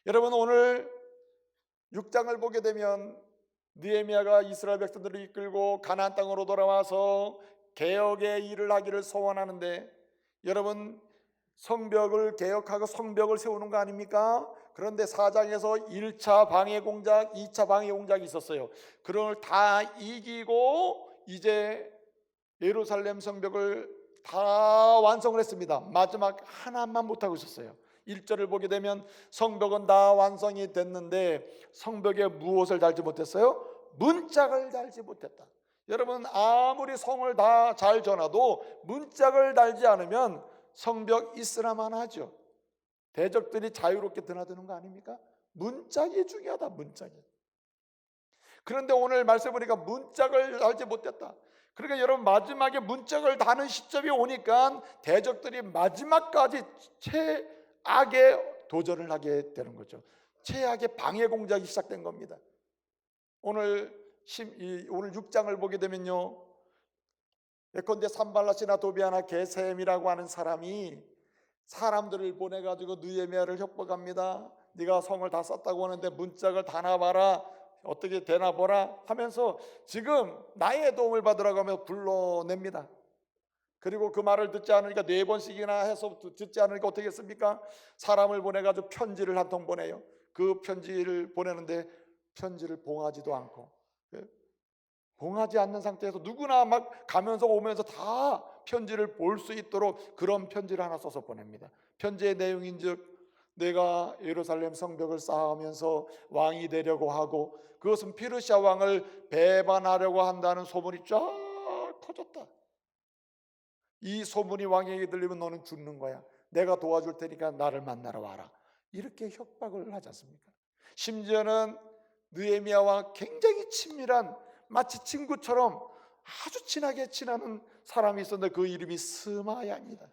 여러분, 오늘 6장을 보게 되면 느헤미야가 이스라엘 백성들을 이끌고 가나안 땅으로 돌아와서 개혁의 일을 하기를 소원하는데, 여러분, 성벽을 개혁하고 성벽을 세우는 거 아닙니까? 그런데 4장에서 1차 방해 공작, 2차 방해 공작이 있었어요. 그걸 다 이기고 이제 예루살렘 성벽을 다 완성을 했습니다. 마지막 하나만 못하고 있었어요. 1절을 보게 되면 성벽은 다 완성이 됐는데 성벽에 무엇을 달지 못했어요? 문짝을 달지 못했다. 여러분, 아무리 성을 다 잘 전화도 문짝을 달지 않으면 성벽 있으나만 하죠. 대적들이 자유롭게 드나드는 거 아닙니까? 문짝이 중요하다. 문짝이. 그런데 오늘 말씀 보니까 문짝을 달지 못했다. 그러니까 여러분, 마지막에 문짝을 다는 시점이 오니까 대적들이 마지막까지 최악의 도전을 하게 되는 거죠. 최악의 방해 공작이 시작된 겁니다. 오늘 6장을 보게 되면요, 예컨대 산발랏이나 도비아나 게셈이라고 하는 사람이 사람들을 보내가지고 느헤미야를 협박합니다. 네가 성을 다 썼다고 하는데 문짝을 다 놔봐라, 어떻게 되나 보라 하면서 지금 나의 도움을 받으라고 하며 불러냅니다. 그리고 그 말을 듣지 않으니까 4번씩이나 해서 듣지 않으니까 어떻게 했습니까? 사람을 보내가지고 편지를 한 통 보내요. 그 편지를 보내는데 편지를 봉하지도 않고, 봉하지 않는 상태에서 누구나 막 가면서 오면서 다 편지를 볼 수 있도록 그런 편지를 하나 써서 보냅니다. 편지의 내용인즉, 내가 예루살렘 성벽을 쌓으면서 왕이 되려고 하고 그것은 피르시아 왕을 배반하려고 한다는 소문이 쫙 퍼졌다. 이 소문이 왕에게 들리면 너는 죽는 거야. 내가 도와줄 테니까 나를 만나러 와라. 이렇게 협박을 하지 않습니까? 심지어는 느헤미야와 굉장히 친밀한, 마치 친구처럼 아주 친하게 지내는 사람이 있었는데 그 이름이 스마야입니다.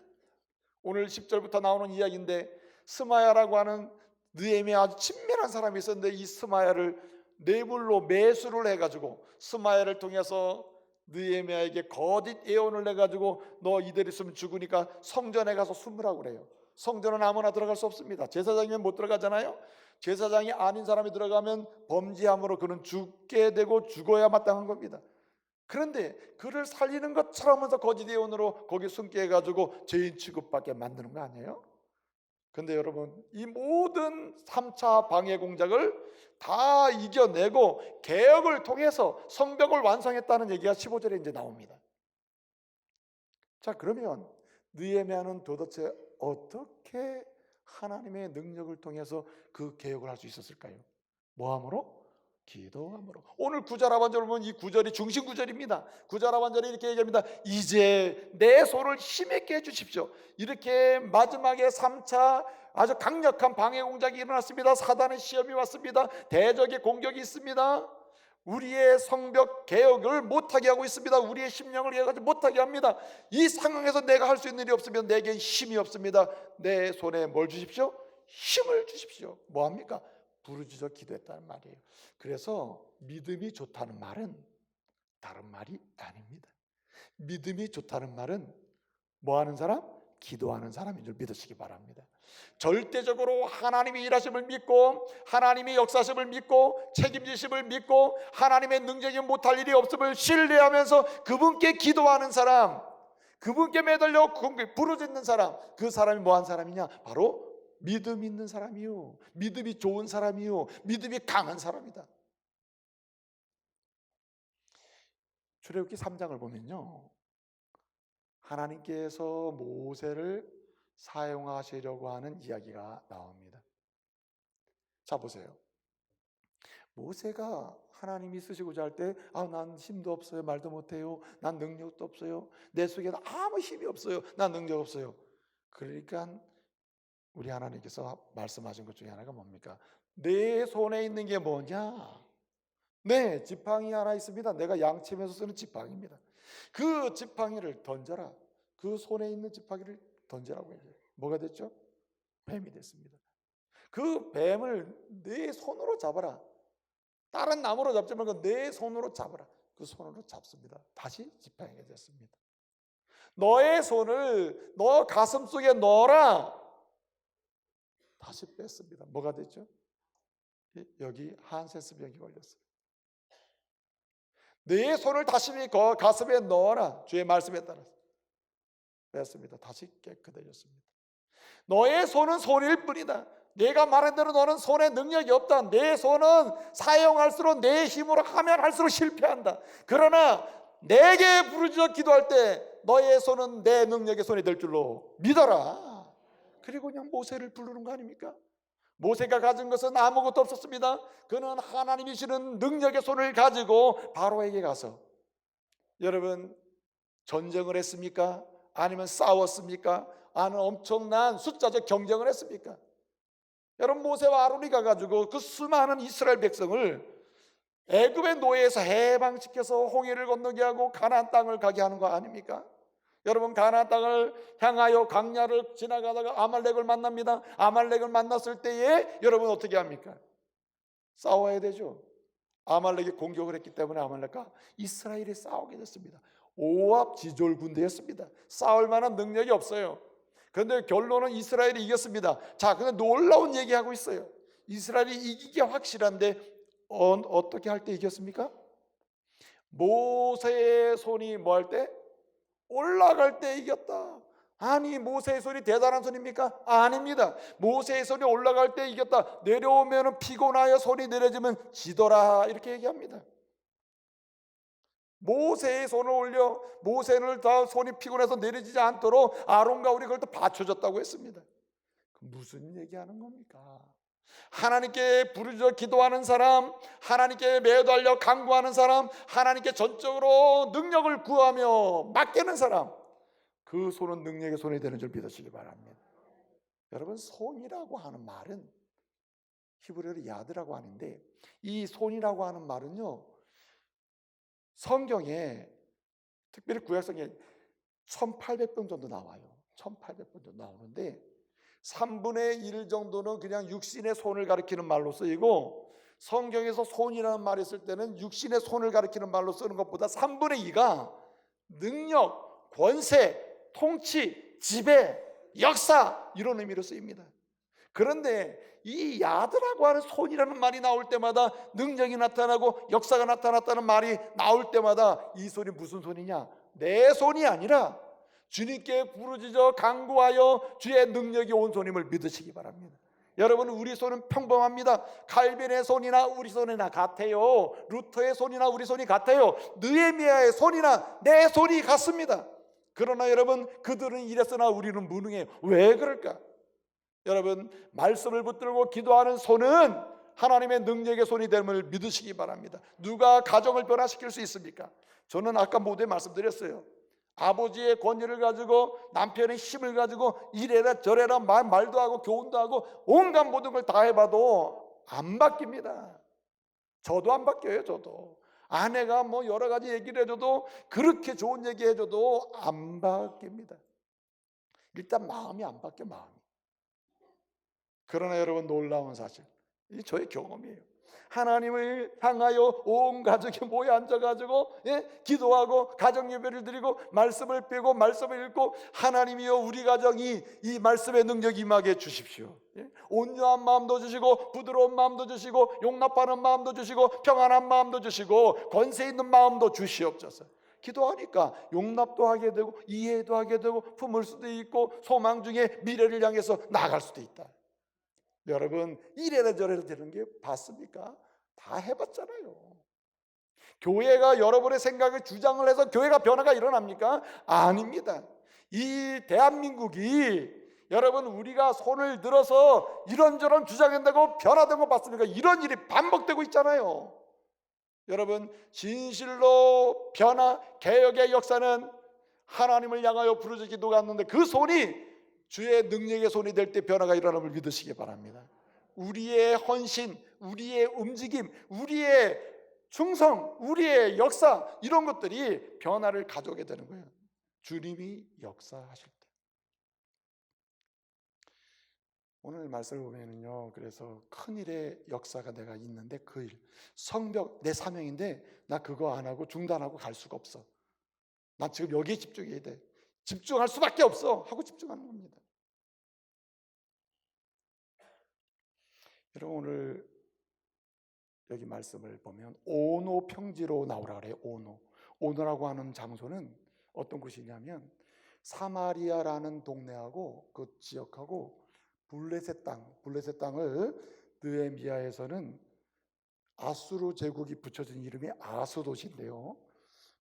오늘 10절부터 나오는 이야기인데, 스마야라고 하는 느헤미야 아주 친밀한 사람이 있었는데 이 스마야를 뇌물로 매수를 해가지고 스마야를 통해서 느헤미야에게 거짓 예언을 해가지고 너 이대로 있으면 죽으니까 성전에 가서 숨으라고 그래요. 성전은 아무나 들어갈 수 없습니다. 제사장이면 못 들어가잖아요. 제사장이 아닌 사람이 들어가면 범죄함으로 그는 죽게 되고 죽어야 마땅한 겁니다. 그런데 그를 살리는 것처럼 하면서 거짓 예언으로 거기 숨게 해가지고 죄인 취급받게 만드는 거 아니에요? 근데 여러분, 이 모든 3차 방해 공작을 다 이겨내고 개혁을 통해서 성벽을 완성했다는 얘기가 15절에 이제 나옵니다. 자, 그러면 느헤미야는 도대체 어떻게 하나님의 능력을 통해서 그 개혁을 할 수 있었을까요? 뭐함으로? 기도함으로. 오늘 구절 하반절을 보면 이 구절이 중심 구절입니다. 구절 하반절에 이렇게 얘기합니다. 이제 내 손을 힘있게 해주십시오. 이렇게 마지막에 3차 아주 강력한 방해 공작이 일어났습니다. 사단의 시험이 왔습니다. 대적의 공격이 있습니다. 우리의 성벽 개혁을 못하게 하고 있습니다. 우리의 심령을 개혁하지 못하게 합니다. 이 상황에서 내가 할 수 있는 일이 없으면 내게 힘이 없습니다. 내 손에 뭘 주십시오? 힘을 주십시오. 뭐합니까? 부르짖어 기도했다는 말이에요. 그래서 믿음이 좋다는 말은 다른 말이 아닙니다. 믿음이 좋다는 말은 뭐하는 사람? 기도하는 사람인 줄 믿으시기 바랍니다. 절대적으로 하나님의 일하심을 믿고 하나님의 역사심을 믿고 책임지심을 믿고 하나님의 능력이 못할 일이 없음을 신뢰하면서 그분께 기도하는 사람, 그분께 매달려 부르짖는 사람, 그 사람이 뭐한 사람이냐? 바로 믿음 있는 사람이요, 믿음이 좋은 사람이요, 믿음이 강한 사람이다. 출애굽기 3장을 보면요, 하나님께서 모세를 사용하시려고 하는 이야기가 나옵니다. 자, 보세요. 모세가 하나님이 쓰시고자 할 때 난 힘도 없어요, 말도 못해요, 난 능력도 없어요, 내 속에 아무 힘이 없어요, 난 능력 없어요. 그러니까 우리 하나님께서 말씀하신 것 중에 하나가 뭡니까? 내 손에 있는 게 뭐냐? 네, 지팡이 하나 있습니다. 내가 양치면서 쓰는 지팡이입니다. 그 지팡이를 던져라. 그 손에 있는 지팡이를 던지라고 해요. 뭐가 됐죠? 뱀이 됐습니다. 그 뱀을 내 손으로 잡아라. 다른 나무로 잡지 말고 내 손으로 잡아라. 그 손으로 잡습니다. 다시 지팡이가 됐습니다. 너의 손을 너 가슴 속에 넣어라. 다시 뺐습니다. 뭐가 됐죠? 여기 한센스 병이 걸렸어요. 내 손을 다시 가슴에 넣어라. 주의 말씀에 따라서 뺐습니다. 다시 깨끗해졌습니다. 너의 손은 손일 뿐이다. 내가 말한 대로 너는 손에 능력이 없다. 내 손은 사용할수록 내 힘으로 하면 할수록 실패한다. 그러나 내게 부르짖어 기도할 때 너의 손은 내 능력의 손이 될 줄로 믿어라. 그리고 그냥 모세를 부르는 거 아닙니까? 모세가 가진 것은 아무것도 없었습니다. 그는 하나님이 주시는 능력의 손을 가지고 바로에게 가서, 여러분, 전쟁을 했습니까? 아니면 싸웠습니까? 아니면 엄청난 숫자적 경쟁을 했습니까? 여러분, 모세와 아론이 가가지고 그 수많은 이스라엘 백성을 애굽의 노예에서 해방시켜서 홍해를 건너게 하고 가나안 땅을 가게 하는 거 아닙니까? 여러분, 가나안 땅을 향하여 광야를 지나가다가 아말렉을 만납니다. 아말렉을 만났을 때에 여러분 어떻게 합니까? 싸워야 되죠. 아말렉이 공격을 했기 때문에 아말렉과 이스라엘이 싸우게 됐습니다. 오합지졸 군대였습니다. 싸울 만한 능력이 없어요. 그런데 결론은 이스라엘이 이겼습니다. 자, 근데 놀라운 얘기하고 있어요. 이스라엘이 이기기 확실한데 어떻게 할 때 이겼습니까? 모세의 손이 뭐 할 때? 올라갈 때 이겼다. 아니, 모세의 손이 대단한 손입니까? 아닙니다. 모세의 손이 올라갈 때 이겼다. 내려오면 피곤하여 손이 내려지면 지더라, 이렇게 얘기합니다. 모세의 손을 올려 모세는 다 손이 피곤해서 내려지지 않도록 아론과 우리 그걸 또 받쳐줬다고 했습니다. 무슨 얘기하는 겁니까? 하나님께 부르짖어 기도하는 사람, 하나님께 매달려 간구하는 사람, 하나님께 전적으로 능력을 구하며 맡기는 사람, 그 손은 능력의 손이 되는 줄 믿으시기 바랍니다. 여러분, 손이라고 하는 말은 히브리어로 야드라고 하는데, 이 손이라고 하는 말은요, 성경에 특별히 구약성에 1800번 정도 나와요. 1800번 정도 나오는데 3분의 1 정도는 그냥 육신의 손을 가리키는 말로 쓰이고, 성경에서 손이라는 말이 쓸 때는 육신의 손을 가리키는 말로 쓰는 것보다 3분의 2가 능력, 권세, 통치, 지배, 역사, 이런 의미로 쓰입니다. 그런데 이 야드라고 하는 손이라는 말이 나올 때마다, 능력이 나타나고 역사가 나타났다는 말이 나올 때마다 이 손이 무슨 손이냐? 내 손이 아니라 주님께 부르짖어 간구하여 주의 능력이 온 손임을 믿으시기 바랍니다. 여러분, 우리 손은 평범합니다. 칼빈의 손이나 우리 손이나 같아요. 루터의 손이나 우리 손이 같아요. 느헤미야의 손이나 내 손이 같습니다. 그러나 여러분, 그들은 이랬으나 우리는 무능해요. 왜 그럴까? 여러분, 말씀을 붙들고 기도하는 손은 하나님의 능력의 손이 됨을 믿으시기 바랍니다. 누가 가정을 변화시킬 수 있습니까? 저는 아까 모두에 말씀드렸어요. 아버지의 권위를 가지고, 남편의 힘을 가지고 이래라 저래라 말도 하고 교훈도 하고 온갖 모든 걸 다 해봐도 안 바뀝니다. 저도 안 바뀌어요. 저도 아내가 뭐 여러 가지 얘기를 해줘도, 그렇게 좋은 얘기 해줘도 안 바뀝니다. 일단 마음이 안 바뀌어, 마음이. 그러나 여러분, 놀라운 사실, 이 저의 경험이에요. 하나님을 향하여 온 가족이 모여 앉아가지고 기도하고 가정 예배를 드리고 말씀을 빼고 말씀을 읽고, 하나님이여 우리 가정이 이 말씀의 능력이 임하게 주십시오. 온유한 마음도 주시고 부드러운 마음도 주시고 용납하는 마음도 주시고 평안한 마음도 주시고 권세 있는 마음도 주시옵소서. 기도하니까 용납도 하게 되고 이해도 하게 되고 품을 수도 있고 소망 중에 미래를 향해서 나아갈 수도 있다. 여러분, 이래라 저래라 되는 게 봤습니까? 다 해봤잖아요. 교회가 여러분의 생각을 주장을 해서 교회가 변화가 일어납니까? 아닙니다. 이 대한민국이, 여러분, 우리가 손을 들어서 이런저런 주장한다고 변화된 거 봤습니까? 이런 일이 반복되고 있잖아요. 여러분, 진실로 변화, 개혁의 역사는 하나님을 향하여 부르짖어 기도가 왔는데 그 손이 주의 능력의 손이 될 때 변화가 일어남을 믿으시기 바랍니다. 우리의 헌신, 우리의 움직임, 우리의 충성, 우리의 역사, 이런 것들이 변화를 가져오게 되는 거예요. 주님이 역사하실 때. 오늘 말씀을 보면요, 그래서 큰일의 역사가 내가 있는데 그 일, 성벽, 내 사명인데 나 그거 안 하고 중단하고 갈 수가 없어. 난 지금 여기에 집중해야 돼. 집중할 수밖에 없어 하고 집중하는 겁니다. 여러분, 오늘 여기 말씀을 보면 오노 평지로 나오라 그래요. 오노라고 하는 장소는 어떤 곳이냐면 사마리아라는 동네하고 그 지역하고 블레셋 땅을 느헤미야에서는 아수르 제국이 붙여준 이름이 아스돗인데요.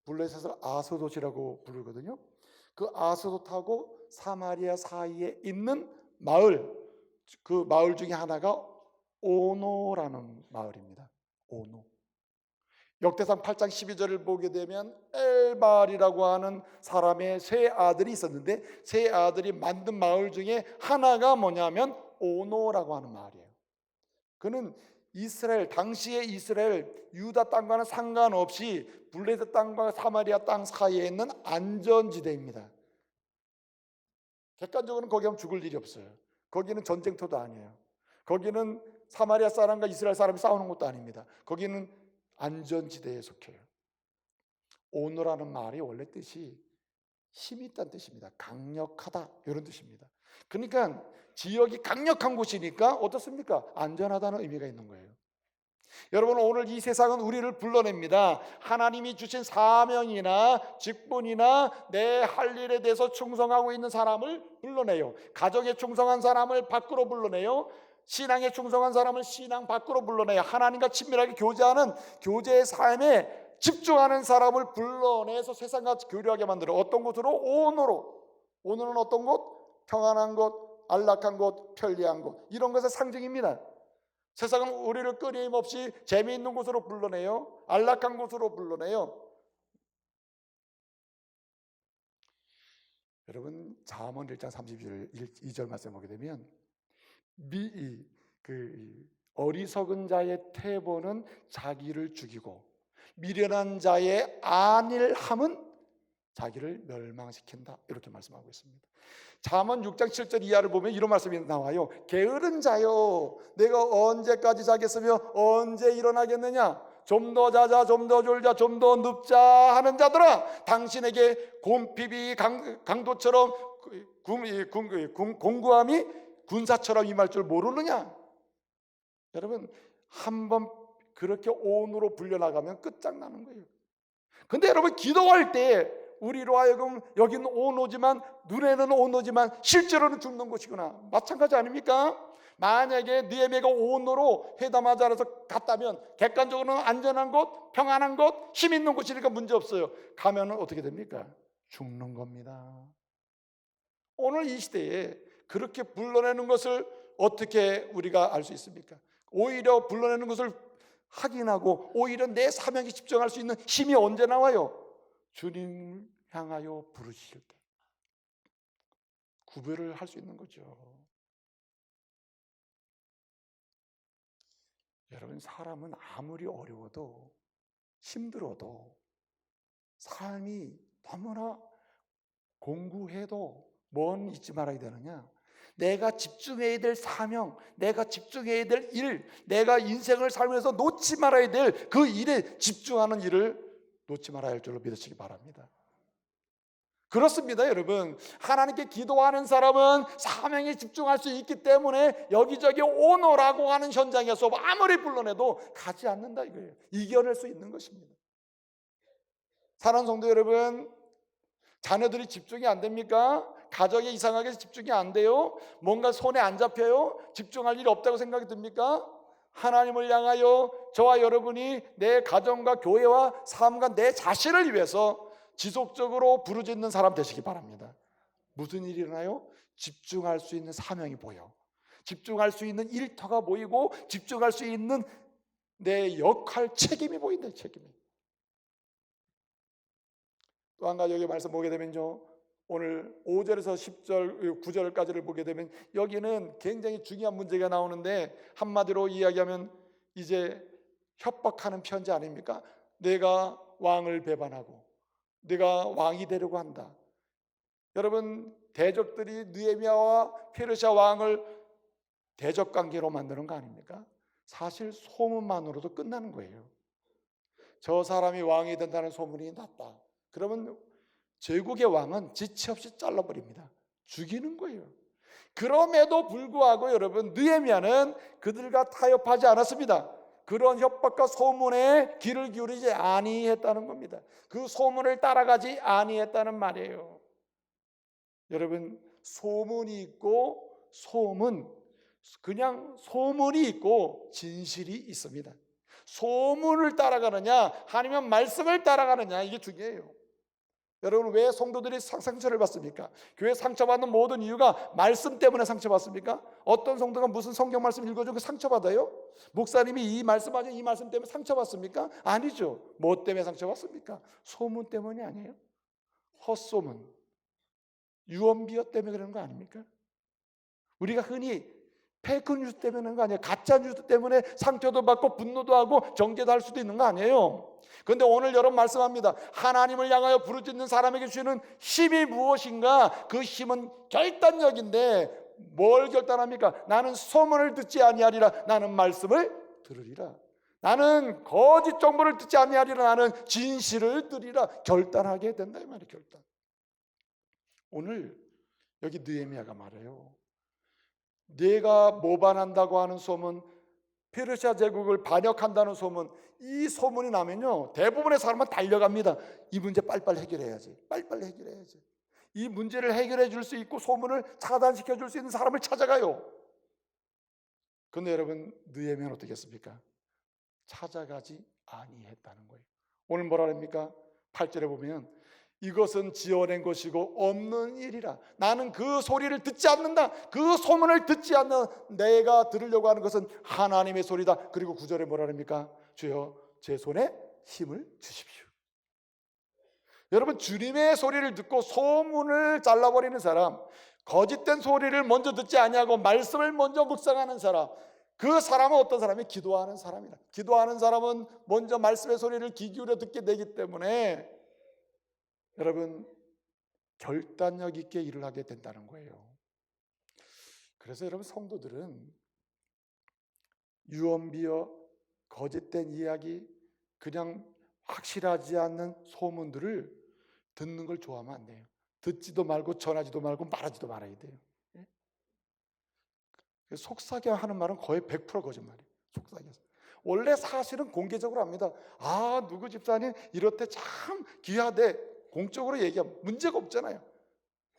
블레셋을 아스돗이라고 부르거든요. 그 아스돗하고 사마리아 사이에 있는 마을, 그 마을 중에 하나가 오노라는 마을입니다. 오노. 역대상 8장 12절을 보게 되면 엘발이라고 하는 사람의 세 아들이 있었는데 세 아들이 만든 마을 중에 하나가 뭐냐면 오노라고 하는 마을이에요. 그는 이스라엘, 당시의 이스라엘 유다 땅과는 상관없이 블레셋 땅과 사마리아 땅 사이에 있는 안전지대입니다. 객관적으로는 거기 하면 죽을 일이 없어요. 거기는 전쟁터도 아니에요. 거기는 사마리아 사람과 이스라엘 사람이 싸우는 것도 아닙니다. 거기는 안전지대에 속해요. 오노라는 말이 원래 뜻이 힘이 있다는 뜻입니다. 강력하다 이런 뜻입니다. 그러니까 지역이 강력한 곳이니까 어떻습니까? 안전하다는 의미가 있는 거예요. 여러분, 오늘 이 세상은 우리를 불러냅니다. 하나님이 주신 사명이나 직분이나 내 할 일에 대해서 충성하고 있는 사람을 불러내요. 가정에 충성한 사람을 밖으로 불러내요. 신앙에 충성한 사람을 신앙 밖으로 불러내요. 하나님과 친밀하게 교제하는 교제의 삶에 집중하는 사람을 불러내서 세상과 교류하게 만들어. 어떤 곳으로? 오노로. 오노는 어떤 곳? 평안한 곳, 안락한 곳, 편리한 곳, 이런 것의 상징입니다. 세상은 우리를 끊임없이 재미있는 곳으로 불러내요. 안락한 곳으로 불러내요. 여러분, 잠언 1장 32절 말씀 보게 되면 어리석은 자의 태보는 자기를 죽이고 미련한 자의 안일함은 자기를 멸망시킨다, 이렇게 말씀하고 있습니다. 잠언 6장 7절 이하를 보면 이런 말씀이 나와요. 게으른 자여, 내가 언제까지 자겠으며 언제 일어나겠느냐? 좀 더 자자, 좀 더 졸자, 좀 더 눕자 하는 자들아, 당신에게 곰핍이 강도처럼 공구함이 군사처럼 임할 줄 모르느냐? 여러분, 한번 그렇게 온으로 불려나가면 끝장나는 거예요. 근데 여러분, 기도할 때 우리로 하여금 여기는 오노지만 눈에는 오노지만 실제로는 죽는 곳이구나, 마찬가지 아닙니까? 만약에 느헤미야가 오노로 회담하자 해서 갔다면 객관적으로는 안전한 곳, 평안한 곳, 힘 있는 곳이니까 문제 없어요. 가면은 어떻게 됩니까? 죽는 겁니다. 오늘 이 시대에 그렇게 불러내는 것을 어떻게 우리가 알 수 있습니까? 오히려 불러내는 것을 확인하고 오히려 내 사명에 집중할 수 있는 힘이 언제 나와요? 주님을 향하여 부르실 때 구별을 할 수 있는 거죠. 여러분, 사람은 아무리 어려워도 힘들어도 삶이 너무나 공고해도 뭔 잊지 말아야 되느냐? 내가 집중해야 될 사명, 내가 집중해야 될 일, 내가 인생을 살면서 놓지 말아야 될 그 일에 집중하는 일을 놓지 말아야 할 줄로 믿으시기 바랍니다. 그렇습니다, 여러분. 하나님께 기도하는 사람은 사명에 집중할 수 있기 때문에 여기저기 오노라고 하는 현장에서 아무리 불러내도 가지 않는다 이거예요. 이겨낼 수 있는 것입니다. 사랑하는 성도 여러분, 자녀들이 집중이 안 됩니까? 가정에 이상하게 집중이 안 돼요? 뭔가 손에 안 잡혀요? 집중할 일이 없다고 생각이 듭니까? 하나님을 향하여 저와 여러분이 내 가정과 교회와 삶과 내 자신을 위해서 지속적으로 부르짖는 사람 되시기 바랍니다. 무슨 일이 일어나요? 집중할 수 있는 사명이 보여. 집중할 수 있는 일터가 보이고 집중할 수 있는 내 역할, 책임이 보인다. 책임이. 또 한 가지 여기 말씀 보게 되면요, 오늘 5절에서 10절, 9절까지를 보게 되면 여기는 굉장히 중요한 문제가 나오는데 한마디로 이야기하면 이제 협박하는 편지 아닙니까? 내가 왕을 배반하고 내가 왕이 되려고 한다. 여러분, 대적들이 느헤미야와 페르시아 왕을 대적 관계로 만드는 거 아닙니까? 사실 소문만으로도 끝나는 거예요. 저 사람이 왕이 된다는 소문이 났다. 그러면 제국의 왕은 지체 없이 잘라버립니다. 죽이는 거예요. 그럼에도 불구하고 여러분, 느헤미야는 그들과 타협하지 않았습니다. 그런 협박과 소문에 귀를 기울이지 아니했다는 겁니다. 그 소문을 따라가지 아니했다는 말이에요. 여러분, 소문이 있고 그냥 소문이 있고 진실이 있습니다. 소문을 따라가느냐 아니면 말씀을 따라가느냐, 이게 중요해요. 여러분, 왜 성도들이 상처를 받습니까? 교회 상처받는 모든 이유가 말씀 때문에 상처받습니까? 어떤 성도가 무슨 성경 말씀 읽어주고 상처받아요? 목사님이 이 말씀 때문에 상처받습니까? 아니죠. 뭐 때문에 상처받습니까? 소문 때문이 아니에요. 헛소문, 유언비어 때문에 그러는 거 아닙니까? 우리가 흔히 페이크 뉴스 때문에 그런 거 아니에요. 가짜 뉴스 때문에 상처도 받고 분노도 하고 정죄도 할 수도 있는 거 아니에요. 그런데 오늘 여러분 말씀합니다. 하나님을 향하여 부르짖는 사람에게 주시는 힘이 무엇인가? 그 힘은 결단력인데 뭘 결단합니까? 나는 소문을 듣지 아니하리라. 나는 말씀을 들으리라. 나는 거짓 정보를 듣지 아니하리라. 나는 진실을 들으리라. 결단하게 된다 이 말이에요. 결단. 오늘 여기 느헤미야가 말해요. 내가 모반한다고 하는 소문, 페르시아 제국을 반역한다는 소문, 이 소문이 나면요 대부분의 사람은 달려갑니다. 이 문제 빨리빨리 해결해야지. 빨리빨리 해결해야지. 이 문제를 해결해 줄 수 있고 소문을 차단시켜 줄 수 있는 사람을 찾아가요. 그런데 여러분, 느헤미야는 어떻게 했습니까? 찾아가지 아니했다는 거예요. 오늘 뭐라 합니까? 8절에 보면 이것은 지어낸 것이고 없는 일이라. 나는 그 소리를 듣지 않는다. 그 소문을 듣지 않는, 내가 들으려고 하는 것은 하나님의 소리다. 그리고 9절에 뭐라 합니까? 주여 제 손에 힘을 주십시오. 여러분, 주님의 소리를 듣고 소문을 잘라버리는 사람, 거짓된 소리를 먼저 듣지 아니하고 말씀을 먼저 묵상하는 사람, 그 사람은 어떤 사람이? 기도하는 사람이다. 기도하는 사람은 먼저 말씀의 소리를 귀 기울여 듣게 되기 때문에 여러분, 결단력 있게 일을 하게 된다는 거예요. 그래서 여러분, 성도들은 유언비어, 거짓된 이야기, 그냥 확실하지 않는 소문들을 듣는 걸 좋아하면 안 돼요. 듣지도 말고 전하지도 말고 말하지도 말아야 돼요. 속삭여 하는 말은 거의 100% 거짓말이에요. 속삭여서. 원래 사실은 공개적으로 합니다. 아, 누구 집사님 이렇대 참 귀하대. 공적으로 얘기하면 문제가 없잖아요.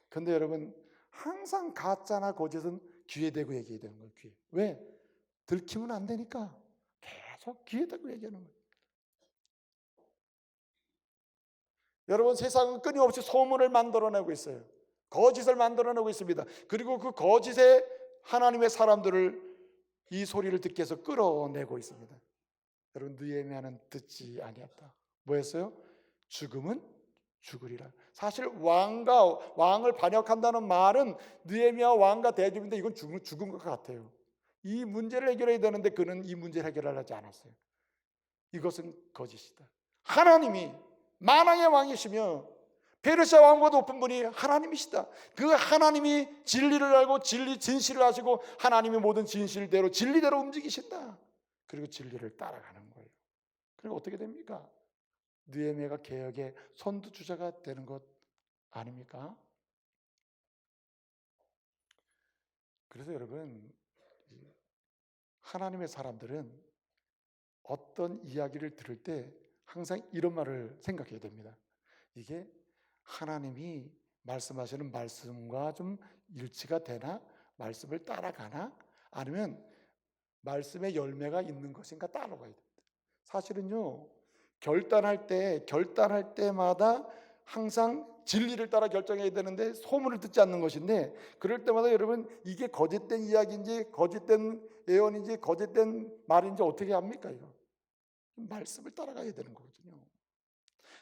그런데 여러분, 항상 가짜나 거짓은 귀에 대고 얘기해야 되는 거예요. 귀에. 왜? 들키면 안 되니까 계속 귀에 대고 얘기하는 거예요. 여러분, 세상은 끊임없이 소문을 만들어내고 있어요. 거짓을 만들어내고 있습니다. 그리고 그 거짓에 하나님의 사람들을 이 소리를 듣게 해서 끌어내고 있습니다. 여러분, 느헤미야는 듣지 아니했다. 뭐였어요? 죽음은 죽으리라. 사실 왕을 반역한다는 말은 느헤미야 왕과 대조인데 이건 죽은 것 같아요. 이 문제를 해결해야 되는데 그는 이 문제를 해결하지 않았어요. 이것은 거짓이다. 하나님이 만왕의 왕이시며 페르시아 왕보다 높은 분이 하나님이시다. 그 하나님이 진리를 알고 진실을 아시고 하나님이 모든 진실대로 진리대로 움직이신다. 그리고 진리를 따라가는 거예요. 그리고 어떻게 됩니까? 느헤미야가 개혁의 선두주자가 되는 것 아닙니까? 그래서 여러분, 하나님의 사람들은 어떤 이야기를 들을 때 항상 이런 말을 생각해야 됩니다. 이게 하나님이 말씀하시는 말씀과 좀 일치가 되나? 말씀을 따라가나? 아니면 말씀의 열매가 있는 것인가 따라가야 됩니다. 사실은요, 결단할 때마다 항상 진리를 따라 결정해야 되는데 소문을 듣지 않는 것인데, 그럴 때마다 여러분, 이게 거짓된 이야기인지 거짓된 예언인지 거짓된 말인지 어떻게 합니까? 이거 말씀을 따라가야 되는 거거든요.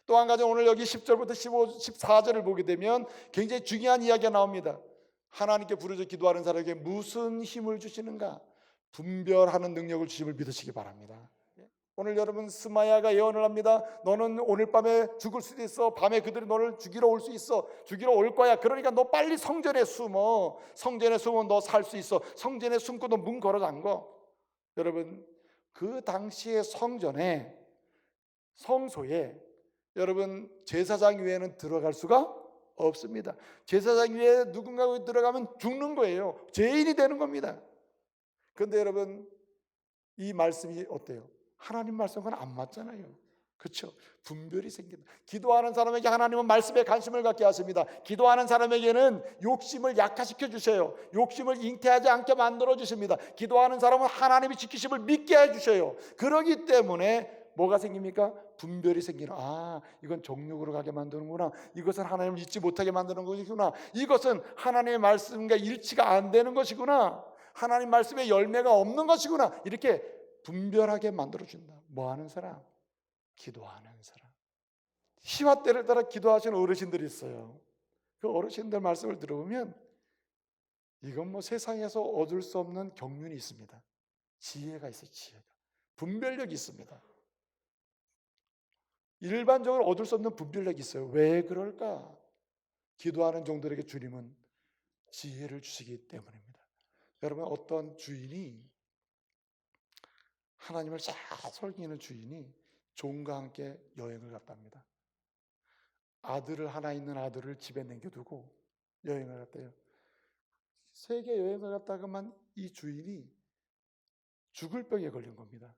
또 한 가지, 오늘 여기 10절부터 14절을 보게 되면 굉장히 중요한 이야기가 나옵니다. 하나님께 부르짖어 기도하는 사람에게 무슨 힘을 주시는가? 분별하는 능력을 주심을 믿으시기 바랍니다. 오늘 여러분, 스마야가 예언을 합니다. 너는 오늘 밤에 죽을 수도 있어. 밤에 그들이 너를 죽이러 올 수 있어. 죽이러 올 거야. 그러니까 너 빨리 성전에 숨어. 성전에 숨으면 너 살 수 있어. 성전에 숨고 너 문 걸어 잠궈. 여러분, 그 당시의 성전에, 성소에 여러분, 제사장 위에는 들어갈 수가 없습니다. 제사장 위에 누군가 들어가면 죽는 거예요. 죄인이 되는 겁니다. 그런데 여러분, 이 말씀이 어때요? 하나님 말씀과는 안 맞잖아요. 그렇죠? 분별이 생긴다. 기도하는 사람에게 하나님은 말씀에 관심을 갖게 하십니다. 기도하는 사람에게는 욕심을 약화시켜 주세요. 욕심을 잉태하지 않게 만들어 주십니다. 기도하는 사람은 하나님이 지키심을 믿게 해 주셔요. 그러기 때문에 뭐가 생깁니까? 분별이 생기는. 이건 정욕으로 가게 만드는구나. 이것은 하나님을 잊지 못하게 만드는 것이구나. 이것은 하나님의 말씀과 일치가 안 되는 것이구나. 하나님 말씀에 열매가 없는 것이구나. 이렇게 분별하게 만들어준다. 뭐 하는 사람? 기도하는 사람. 시와 때를 따라 기도하시는 어르신들이 있어요. 그 어르신들 말씀을 들어보면 이건 뭐 세상에서 얻을 수 없는 경륜이 있습니다. 지혜가 있어요. 지혜가. 분별력이 있습니다. 일반적으로 얻을 수 없는 분별력이 있어요. 왜 그럴까? 기도하는 종들에게 주님은 지혜를 주시기 때문입니다. 여러분, 어떤 주인이, 하나님을 잘 섬기는 주인이 종과 함께 여행을 갔답니다. 아들을 하나 있는 아들을 집에 남겨두고 여행을 갔대요. 세계 여행을 갔다가만 이 주인이 죽을 병에 걸린 겁니다.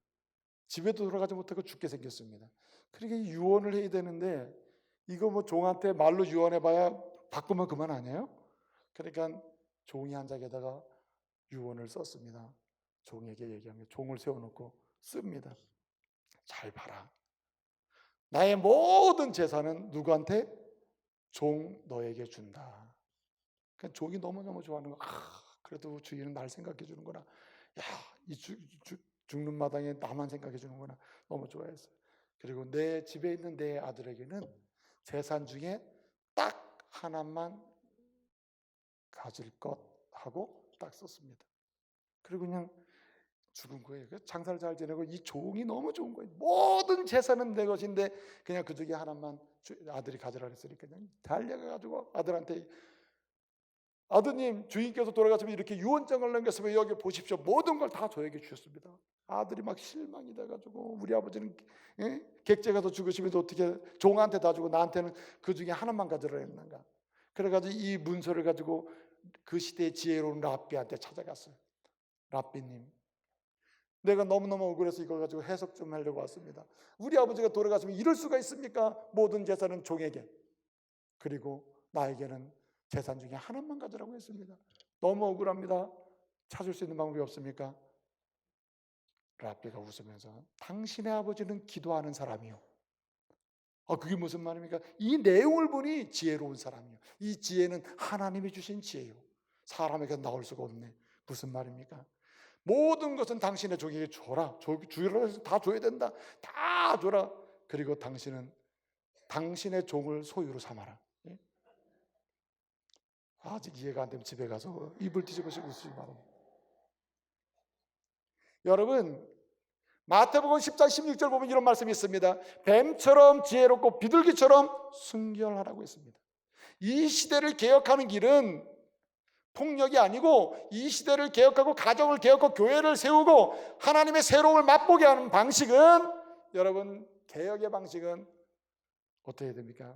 집에도 돌아가지 못하고 죽게 생겼습니다. 그러니까 유언을 해야 되는데 이거 뭐 종한테 말로 유언해봐야 바꾸면 그만 아니에요? 그러니까 종이 한 장에다가 유언을 썼습니다. 종에게 얘기하면 종을 세워놓고 씁니다. 잘 봐라. 나의 모든 재산은 누구한테? 종 너에게 준다. 그러니까 종이 너무너무 좋아하는 거. 그래도 주인은 날 생각해 주는구나. 이 죽는 마당에 나만 생각해 주는구나. 너무 좋아했어요. 그리고 내 집에 있는 내 아들에게는 재산 중에 딱 하나만 가질 것 하고 딱 썼습니다. 그리고 그냥 죽은 거예요. 장사를 잘 지내고 이 종이 너무 좋은 거예요. 모든 재산은 내 것인데 그냥 그 중에 하나만 아들이 가지라 했으니까 그냥 달려가가지고 아들한테, 아드님, 주인께서 돌아가시면 이렇게 유언장을 남겼으면 여기 보십시오. 모든 걸 다 저에게 주셨습니다. 아들이 막 실망이 돼가지고, 우리 아버지는 객재 가서 죽으시면서 어떻게 종한테 다 주고 나한테는 그 중에 하나만 가지라 했는가. 그래가지고 이 문서를 가지고 그 시대의 지혜로운 랍비한테 찾아갔어요. 랍비님, 내가 너무너무 억울해서 이걸 가지고 해석 좀 하려고 왔습니다. 우리 아버지가 돌아가시면 이럴 수가 있습니까? 모든 재산은 종에게, 그리고 나에게는 재산 중에 하나만 가지라고 했습니다. 너무 억울합니다. 찾을 수 있는 방법이 없습니까? 랍비가 웃으면서, 당신의 아버지는 기도하는 사람이요. 그게 무슨 말입니까? 이 내용을 보니 지혜로운 사람이요. 이 지혜는 하나님이 주신 지혜요. 사람에게 나올 수가 없네. 무슨 말입니까? 모든 것은 당신의 종에게 줘라. 주라 해서 다 줘야 된다. 다 줘라. 그리고 당신은 당신의 종을 소유로 삼아라. 아직 이해가 안 되면 집에 가서 입을 뒤집으시고 웃으시기 바랍니다. 여러분, 마태복음 10장 16절 보면 이런 말씀이 있습니다. 뱀처럼 지혜롭고 비둘기처럼 순결하라고 했습니다. 이 시대를 개혁하는 길은 폭력이 아니고, 이 시대를 개혁하고 가정을 개혁하고 교회를 세우고 하나님의 새로움을 맛보게 하는 방식은, 여러분, 개혁의 방식은 어떻게 해야 됩니까?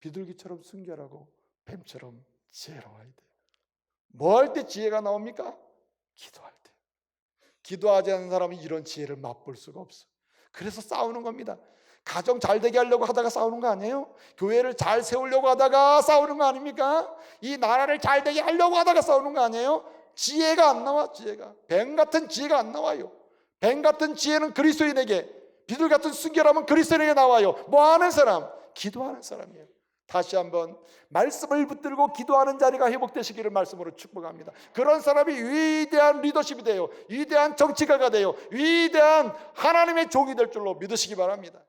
비둘기처럼 순결하고 뱀처럼 지혜로워야 돼요. 뭐 할 때 지혜가 나옵니까? 기도할 때. 기도하지 않는 사람은 이런 지혜를 맛볼 수가 없어요. 그래서 싸우는 겁니다. 가정 잘 되게 하려고 하다가 싸우는 거 아니에요? 교회를 잘 세우려고 하다가 싸우는 거 아닙니까? 이 나라를 잘 되게 하려고 하다가 싸우는 거 아니에요? 지혜가 안 나와. 지혜가, 뱀 같은 지혜가 안 나와요. 뱀 같은 지혜는 그리스도인에게, 비둘 같은 순결함은 그리스도인에게 나와요. 뭐 하는 사람? 기도하는 사람이에요. 다시 한번 말씀을 붙들고 기도하는 자리가 회복되시기를 말씀으로 축복합니다. 그런 사람이 위대한 리더십이 돼요. 위대한 정치가가 돼요. 위대한 하나님의 종이 될 줄로 믿으시기 바랍니다.